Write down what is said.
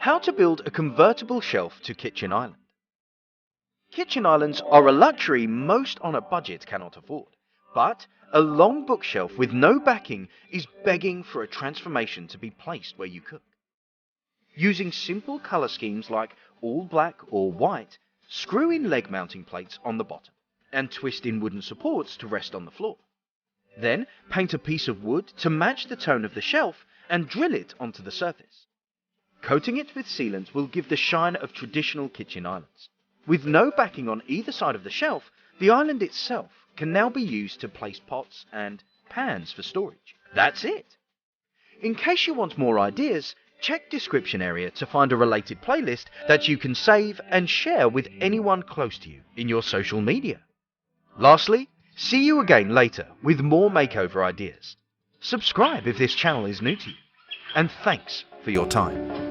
How to build a convertible shelf to kitchen island. Kitchen islands are a luxury most on a budget cannot afford, but a long bookshelf with no backing is begging for a transformation to be placed where you cook. Using simple color schemes like all black or white, screw in leg mounting plates on the bottom and twist in wooden supports to rest on the floor. Then paint a piece of wood to match the tone of the shelf and drill it onto the surface. Coating it with sealant will give the shine of traditional kitchen islands. With no backing on either side of the shelf, the island itself can now be used to place pots and pans for storage. That's it! In case you want more ideas, check description area to find a related playlist that you can save and share with anyone close to you in your social media. Lastly, see you again later with more makeover ideas. Subscribe if this channel is new to you. And thanks for your time.